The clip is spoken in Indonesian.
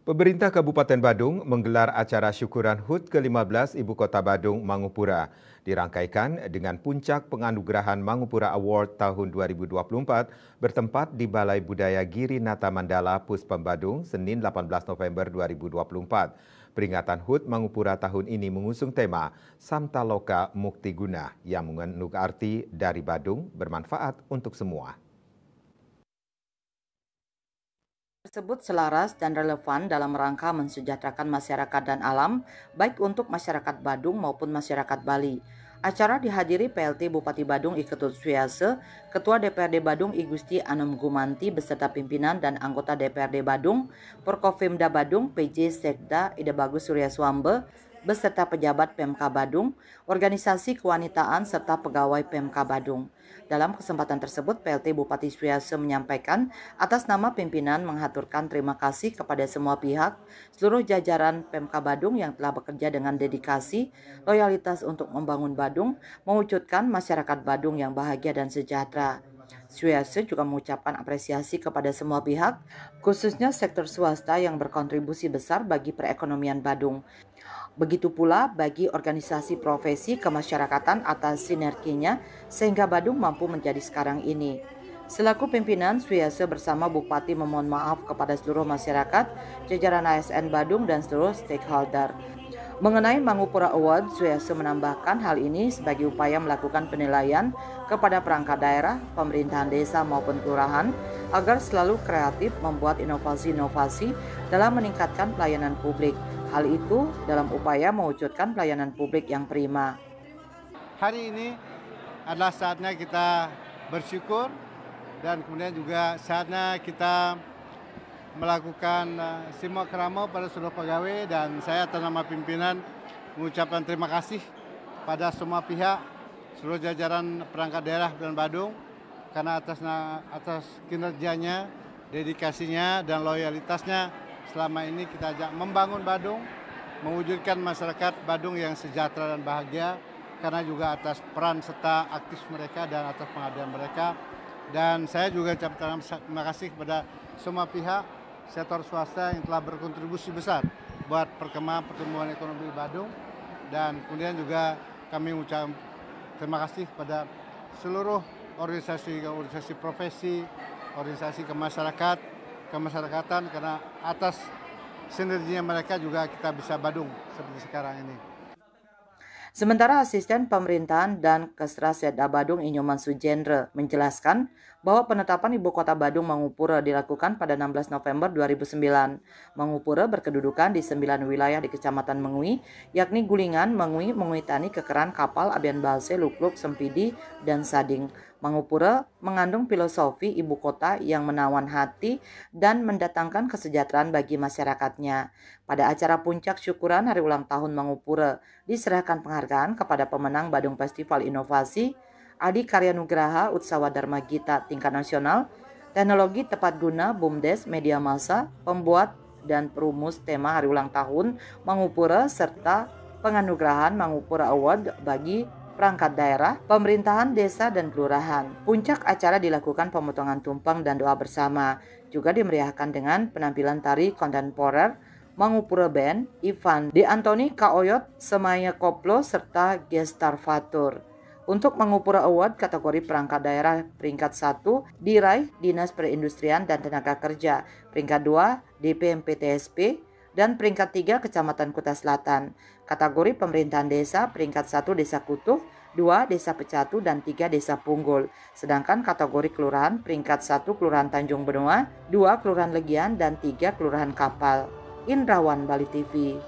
Pemerintah Kabupaten Badung menggelar acara syukuran HUT ke-15 Ibu Kota Badung Mangupura. Dirangkaikan dengan puncak penganugerahan Mangupura Award tahun 2024 bertempat di Balai Budaya Giri Nata Mandala, Puspem Badung, Senin 18 November 2024. Peringatan HUT Mangupura tahun ini mengusung tema Samta Loka Mukti Guna yang mengandung arti dari Badung bermanfaat untuk semua. Tersebut selaras dan relevan dalam rangka mensejahterakan masyarakat dan alam, baik untuk masyarakat Badung maupun masyarakat Bali. Acara dihadiri PLT Bupati Badung I Ketut Suryase, Ketua DPRD Badung I Gusti Anom Gumanti beserta pimpinan dan anggota DPRD Badung, Porkopimda Badung, PJ Sekda Ida Bagus Surya Swambe, beserta pejabat Pemka Badung, organisasi kewanitaan serta pegawai Pemka Badung. Dalam kesempatan tersebut, PLT Bupati Suryase menyampaikan atas nama pimpinan menghaturkan terima kasih kepada semua pihak, seluruh jajaran Pemka Badung yang telah bekerja dengan dedikasi, loyalitas untuk membangun Badung, mewujudkan masyarakat Badung yang bahagia dan sejahtera. Suryase juga mengucapkan apresiasi kepada semua pihak, khususnya sektor swasta yang berkontribusi besar bagi perekonomian Badung. Begitu pula bagi organisasi profesi kemasyarakatan atas sinerginya sehingga Badung mampu menjadi sekarang ini. Selaku pimpinan, Suryase bersama Bupati memohon maaf kepada seluruh masyarakat, jajaran ASN Badung dan seluruh stakeholder. Mengenai Mangupura Award, Suryase menambahkan hal ini sebagai upaya melakukan penilaian kepada perangkat daerah, pemerintahan desa maupun kelurahan agar selalu kreatif membuat inovasi-inovasi dalam meningkatkan pelayanan publik. Hal itu dalam upaya mewujudkan pelayanan publik yang prima. Hari ini adalah saatnya kita bersyukur dan kemudian juga saatnya kita melakukan semua keramo pada seluruh pegawai, dan saya atas nama pimpinan mengucapkan terima kasih pada semua pihak, seluruh jajaran perangkat daerah dan Badung karena atas kinerjanya, dedikasinya dan loyalitasnya selama ini kita ajak membangun Badung, mewujudkan masyarakat Badung yang sejahtera dan bahagia, karena juga atas peran serta aktif mereka dan atas pengabdian mereka. Dan saya juga ucapkan terima kasih kepada semua pihak sektor swasta yang telah berkontribusi besar buat perkembangan pertumbuhan ekonomi Badung, dan kemudian juga kami ucapkan terima kasih kepada seluruh organisasi profesi, organisasi kemasyarakatan karena atas sinerginya mereka juga kita bisa Badung seperti sekarang ini. Sementara Asisten Pemerintahan dan Kesra-Seda Badung Inyoman Sujendra menjelaskan bahwa penetapan Ibu Kota Badung Mangupura dilakukan pada 16 November 2009. Mangupura berkedudukan di 9 wilayah di Kecamatan Mengui, yakni Gulingan, Mengui, Mengui Tani, Kekeran, Kapal, Abian Balse, Lukluk, Sempidi, dan Sading. Mangupura mengandung filosofi ibu kota yang menawan hati dan mendatangkan kesejahteraan bagi masyarakatnya. Pada acara puncak syukuran hari ulang tahun Mangupura, diserahkan penghargaan kepada pemenang Badung Festival Inovasi, Adi Karya Nugraha Utsawa Dharma Gita tingkat nasional, teknologi tepat guna BUMDes Media Massa, pembuat dan perumus tema hari ulang tahun Mangupura, serta penganugerahan Mangupura Award bagi perangkat daerah, pemerintahan desa dan kelurahan. Puncak acara dilakukan pemotongan tumpeng dan doa bersama. Juga dimeriahkan dengan penampilan tari kontemporer Mangupura Band, Ivan, De Antoni Kaoyot, Semaya Koplo, serta Gestar Fatur. Untuk Mangupura Award kategori perangkat daerah peringkat 1 diraih Dinas Perindustrian dan Tenaga Kerja, peringkat 2 DPMPTSP, dan peringkat 3 Kecamatan Kuta Selatan. Kategori pemerintahan desa peringkat 1 Desa Kutuh, 2 Desa Pecatu, dan 3 Desa Punggul. Sedangkan kategori kelurahan peringkat 1 Kelurahan Tanjung Benoa, 2 Kelurahan Legian, dan 3 Kelurahan Kapal. Indrawan, Bali TV.